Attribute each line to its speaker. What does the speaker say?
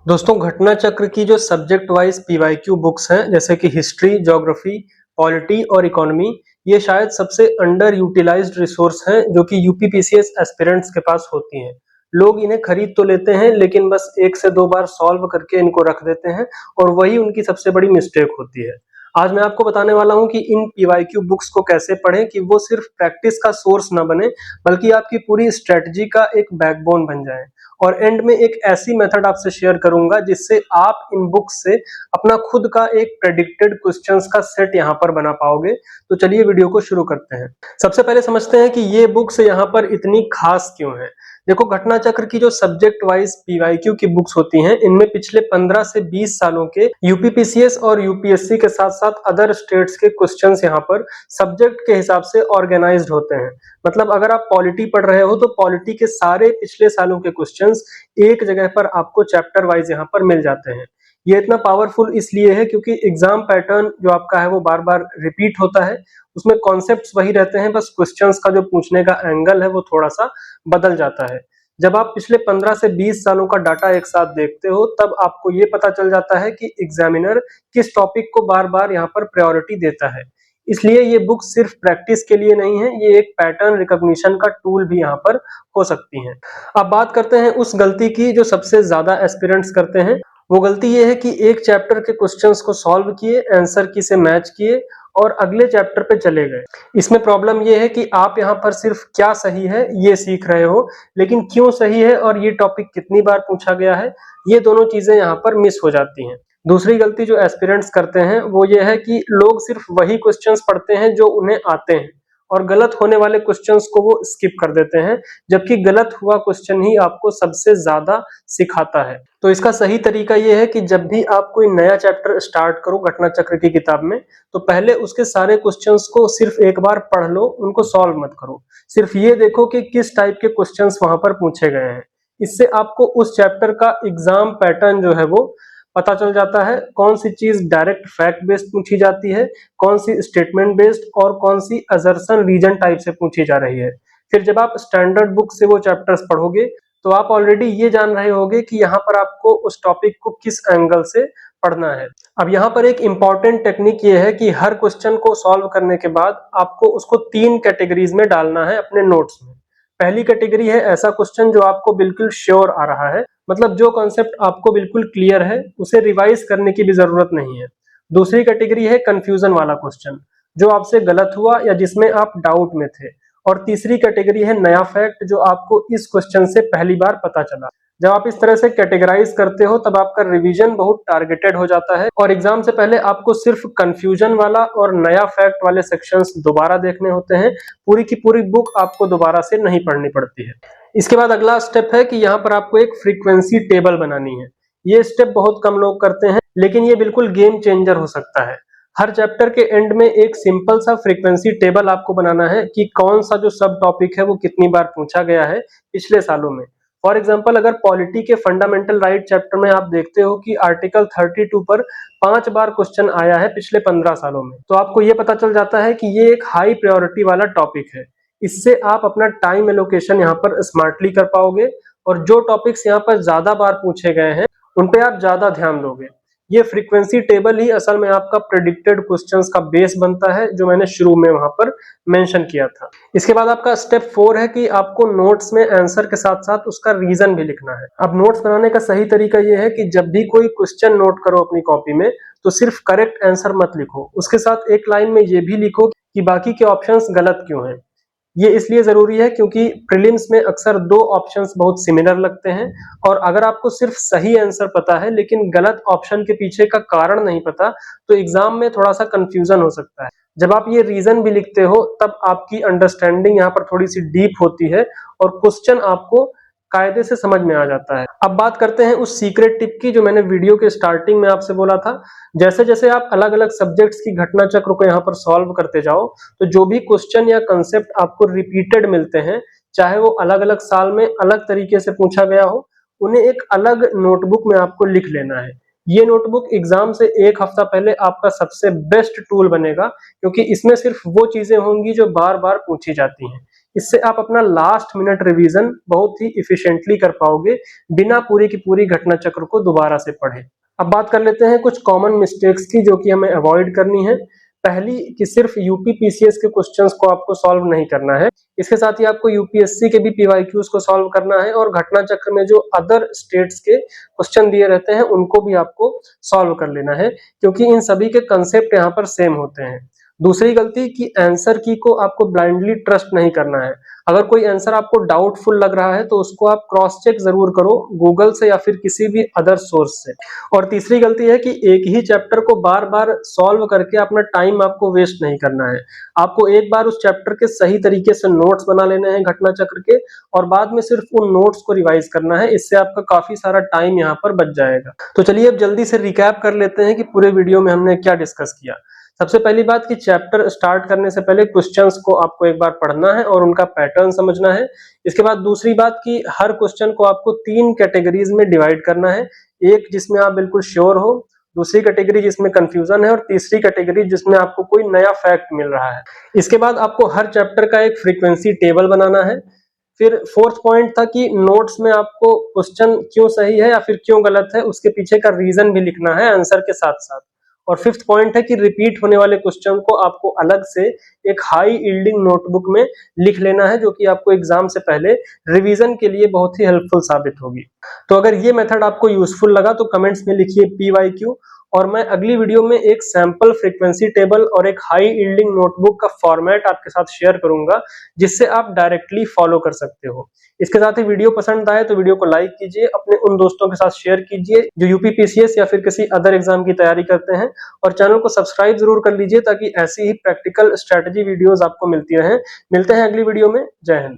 Speaker 1: दोस्तों घटना चक्र की जो सब्जेक्ट वाइज पीवाईक्यू बुक्स हैं जैसे कि हिस्ट्री, ज्योग्राफी, पॉलिटी और इकोनॉमी, ये शायद सबसे अंडर यूटिलाइज्ड रिसोर्स हैं जो कि यूपीपीसीएस एस्पिरेंट्स के पास होती हैं। लोग इन्हें खरीद तो लेते हैं लेकिन बस 1 से 2 बार सॉल्व करके इनको रख देते हैं और वही उनकी सबसे बड़ी मिस्टेक होती है। आज मैं आपको बताने वाला हूँ कि इन पीवाईक्यू बुक्स को कैसे पढ़ें कि वो सिर्फ प्रैक्टिस का सोर्स ना बने बल्कि आपकी पूरी स्ट्रेटजी का एक बैकबोन बन जाएँ। और एंड में एक ऐसी मेथड आपसे शेयर करूंगा जिससे आप इन बुक्स से अपना खुद का एक प्रेडिक्टेड क्वेश्चंस का सेट यहाँ पर बना पाओगे। तो चलिए वीडियो को शुरू करते हैं। सबसे पहले समझते हैं कि ये बुक्स यहाँ पर इतनी खास क्यों है। देखो घटना चक्र की जो सब्जेक्ट वाइज पीवाईक्यू की बुक्स होती हैं इनमें पिछले 15 से 20 सालों के यूपीपीसीएस और यूपीएससी के साथ साथ अदर स्टेट्स के क्वेश्चंस यहाँ पर सब्जेक्ट के हिसाब से ऑर्गेनाइज्ड होते हैं। मतलब अगर आप पॉलिटी पढ़ रहे हो तो पॉलिटी के सारे पिछले सालों के क्वेश्चंस एक जगह पर आपको चैप्टर वाइज यहाँ पर मिल जाते हैं। ये इतना पावरफुल इसलिए है क्योंकि एग्जाम पैटर्न जो आपका है वो बार बार रिपीट होता है। उसमें कॉन्सेप्ट्स वही रहते हैं, बस क्वेश्चंस का जो पूछने का एंगल है वो थोड़ा सा बदल जाता है। जब आप पिछले 15 से 20 सालों का डाटा एक साथ देखते हो तब आपको ये पता चल जाता है कि एग्जामिनर किस टॉपिक को बार बार यहाँ पर प्रायोरिटी देता है। इसलिए ये बुक सिर्फ प्रैक्टिस के लिए नहीं है, ये एक पैटर्न रिकॉग्निशन का टूल भी यहाँ पर हो सकती है। अब बात करते हैं उस गलती की जो सबसे ज्यादा एस्पिरेंट्स करते हैं। वो गलती ये है कि एक चैप्टर के क्वेश्चंस को सॉल्व किए, आंसर की से मैच किए और अगले चैप्टर पे चले गए। इसमें प्रॉब्लम ये है कि आप यहाँ पर सिर्फ क्या सही है ये सीख रहे हो, लेकिन क्यों सही है और ये टॉपिक कितनी बार पूछा गया है, ये दोनों चीजें यहाँ पर मिस हो जाती हैं। दूसरी गलती जो एस्पिरेंट्स करते हैं वो ये है कि लोग सिर्फ वही क्वेश्चंस पढ़ते हैं जो उन्हें आते हैं और गलत होने वाले क्वेश्चंस को वो स्किप कर देते हैं, जबकि गलत हुआ क्वेश्चन ही आपको सबसे ज्यादा सिखाता है। तो इसका सही तरीका ये है कि जब भी आप कोई नया चैप्टर स्टार्ट करो घटना चक्र की किताब में, तो पहले उसके सारे क्वेश्चंस को सिर्फ एक बार पढ़ लो, उनको सॉल्व मत करो। सिर्फ ये देखो कि किस टाइप के क्वेश्चंस वहां पर पूछे गए हैं। इससे आपको उस चैप्टर का एग्जाम पैटर्न जो है वो पता चल जाता है। कौन सी चीज डायरेक्ट फैक्ट बेस्ड पूछी जाती है, कौन सी स्टेटमेंट बेस्ड और कौन सी असर्शन रीजन टाइप से पूछी जा रही है। फिर जब आप स्टैंडर्ड बुक से वो चैप्टर्स पढ़ोगे तो आप ऑलरेडी ये जान रहे होगे कि यहाँ पर आपको उस टॉपिक को किस एंगल से पढ़ना है। अब यहाँ पर एक इंपॉर्टेंट टेक्निक ये है कि हर क्वेश्चन को सॉल्व करने के बाद आपको उसको 3 कैटेगरीज में डालना है अपने नोट्स में। पहली कैटेगरी है ऐसा क्वेश्चन जो आपको बिल्कुल श्योर आ रहा है, मतलब जो कॉन्सेप्ट आपको बिल्कुल क्लियर है, उसे रिवाइज करने की भी जरूरत नहीं है। दूसरी कैटेगरी है कंफ्यूजन वाला क्वेश्चन जो आपसे गलत हुआ या जिसमें आप डाउट में थे। और तीसरी कैटेगरी है नया फैक्ट जो आपको इस क्वेश्चन से पहली बार पता चला। जब आप इस तरह से कैटेगराइज करते हो तब आपका रिवीजन बहुत टारगेटेड हो जाता है और एग्जाम से पहले आपको सिर्फ कंफ्यूजन वाला और नया फैक्ट वाले सेक्शंस दोबारा देखने होते हैं। पूरी की पूरी बुक आपको दोबारा से नहीं पढ़नी पड़ती है। इसके बाद अगला स्टेप है कि यहाँ पर आपको एक फ्रीक्वेंसी टेबल बनानी है। ये स्टेप बहुत कम लोग करते हैं लेकिन ये बिल्कुल गेम चेंजर हो सकता है। हर चैप्टर के एंड में एक सिंपल सा फ्रीक्वेंसी टेबल आपको बनाना है कि कौन सा जो सब टॉपिक है वो कितनी बार पूछा गया है पिछले सालों में। फॉर एग्जाम्पल अगर पॉलिटी के फंडामेंटल राइट चैप्टर में आप देखते हो कि आर्टिकल 32 पर 5 बार क्वेश्चन आया है पिछले 15 सालों में, तो आपको ये पता चल जाता है कि ये एक हाई प्रायोरिटी वाला टॉपिक है। इससे आप अपना टाइम एलोकेशन यहाँ पर स्मार्टली कर पाओगे और जो टॉपिक्स यहाँ पर ज्यादा बार पूछे गए हैं उन पे आप ज्यादा ध्यान दोगे। ये फ्रीक्वेंसी टेबल ही असल में आपका प्रेडिक्टेड क्वेश्चंस का बेस बनता है जो मैंने शुरू में वहां पर मेंशन किया था। इसके बाद आपका स्टेप 4 है कि आपको नोट्स में आंसर के साथ साथ उसका रीजन भी लिखना है। अब नोट्स बनाने का सही तरीका ये है कि जब भी कोई क्वेश्चन नोट करो अपनी कॉपी में तो सिर्फ करेक्ट आंसर मत लिखो, उसके साथ एक लाइन में ये भी लिखो कि बाकी के ऑप्शंस गलत क्यों हैं। ये इसलिए जरूरी है क्योंकि प्रीलिम्स में अक्सर 2 ऑप्शंस बहुत सिमिलर लगते हैं और अगर आपको सिर्फ सही आंसर पता है लेकिन गलत ऑप्शन के पीछे का कारण नहीं पता तो एग्जाम में थोड़ा सा कंफ्यूजन हो सकता है। जब आप ये रीजन भी लिखते हो तब आपकी अंडरस्टैंडिंग यहाँ पर थोड़ी सी डीप होती है और क्वेश्चन आपको कायदे से समझ में आ जाता है। अब बात करते हैं उस सीक्रेट टिप की जो मैंने वीडियो के स्टार्टिंग में आपसे बोला था। जैसे जैसे आप अलग अलग सब्जेक्ट्स की घटना चक्र को यहाँ पर सॉल्व करते जाओ तो जो भी क्वेश्चन या कंसेप्ट आपको रिपीटेड मिलते हैं, चाहे वो अलग अलग साल में अलग तरीके से पूछा गया हो, उन्हें एक अलग नोटबुक में आपको लिख लेना है। ये नोटबुक एग्जाम से 1 हफ्ता पहले आपका सबसे बेस्ट टूल बनेगा क्योंकि इसमें सिर्फ वो चीजें होंगी जो बार बार पूछी जाती हैं। इससे आप अपना लास्ट मिनट रिवीजन बहुत ही इफिशिएंटली कर पाओगे बिना पूरी की पूरी घटना चक्र को दोबारा से पढ़े। अब बात कर लेते हैं कुछ कॉमन मिस्टेक्स की जो कि हमें अवॉइड करनी है। पहली कि सिर्फ यूपी पीसीएस के क्वेश्चंस को आपको सॉल्व नहीं करना है, इसके साथ ही आपको यूपीएससी के भी पीवाईक्यूज को सॉल्व करना है और घटना चक्र में जो अदर स्टेट्स के क्वेश्चन दिए रहते हैं उनको भी आपको सॉल्व कर लेना है, क्योंकि इन सभी के कंसेप्ट यहाँ पर सेम होते हैं। दूसरी गलती कि आंसर की को आपको ब्लाइंडली ट्रस्ट नहीं करना है। अगर कोई आंसर आपको डाउटफुल लग रहा है तो उसको आप क्रॉस चेक जरूर करो गूगल से या फिर किसी भी अदर सोर्स से। और तीसरी गलती है कि एक ही चैप्टर को बार बार सॉल्व करके अपना टाइम आपको वेस्ट नहीं करना है। आपको एक बार उस चैप्टर के सही तरीके से नोट्स बना लेने हैं घटना चक्र के, और बाद में सिर्फ उन नोट्स को रिवाइज करना है। इससे आपका काफी सारा टाइम यहाँ पर बच जाएगा। तो चलिए अब जल्दी से रिकैप कर लेते हैं कि पूरे वीडियो में हमने क्या डिस्कस किया। सबसे पहली बात कि चैप्टर स्टार्ट करने से पहले क्वेश्चंस को आपको एक बार पढ़ना है और उनका पैटर्न समझना है। इसके बाद दूसरी बात कि हर क्वेश्चन को आपको 3 कैटेगरीज में डिवाइड करना है। एक जिसमें आप बिल्कुल श्योर हो, दूसरी कैटेगरी जिसमें कंफ्यूजन है, और तीसरी कैटेगरी जिसमें आपको कोई नया फैक्ट मिल रहा है। इसके बाद आपको हर चैप्टर का एक फ्रीक्वेंसी टेबल बनाना है। फिर फोर्थ पॉइंट था कि नोट्स में आपको क्वेश्चन क्यों सही है या फिर क्यों गलत है उसके पीछे का रीजन भी लिखना है आंसर के साथ साथ। और फिफ्थ पॉइंट है कि रिपीट होने वाले क्वेश्चन को आपको अलग से एक हाई यील्डिंग नोटबुक में लिख लेना है, जो कि आपको एग्जाम से पहले रिवीजन के लिए बहुत ही हेल्पफुल साबित होगी। तो अगर ये मेथड आपको यूजफुल लगा तो कमेंट्स में लिखिए PYQ, और मैं अगली वीडियो में एक सैंपल फ्रीक्वेंसी टेबल और एक हाई यील्डिंग नोटबुक का फॉर्मेट आपके साथ शेयर करूंगा, जिससे आप डायरेक्टली फॉलो कर सकते हो। इसके साथ ही वीडियो पसंद आए तो वीडियो को लाइक कीजिए, अपने उन दोस्तों के साथ शेयर कीजिए जो यूपी पीसीएस या फिर किसी अदर एग्जाम की तैयारी करते हैं, और चैनल को सब्सक्राइब जरूर कर लीजिए ताकि ऐसी ही प्रैक्टिकल स्ट्रेटजी वीडियोस आपको मिलती रहें। मिलते हैं अगली वीडियो में। जय हिंद।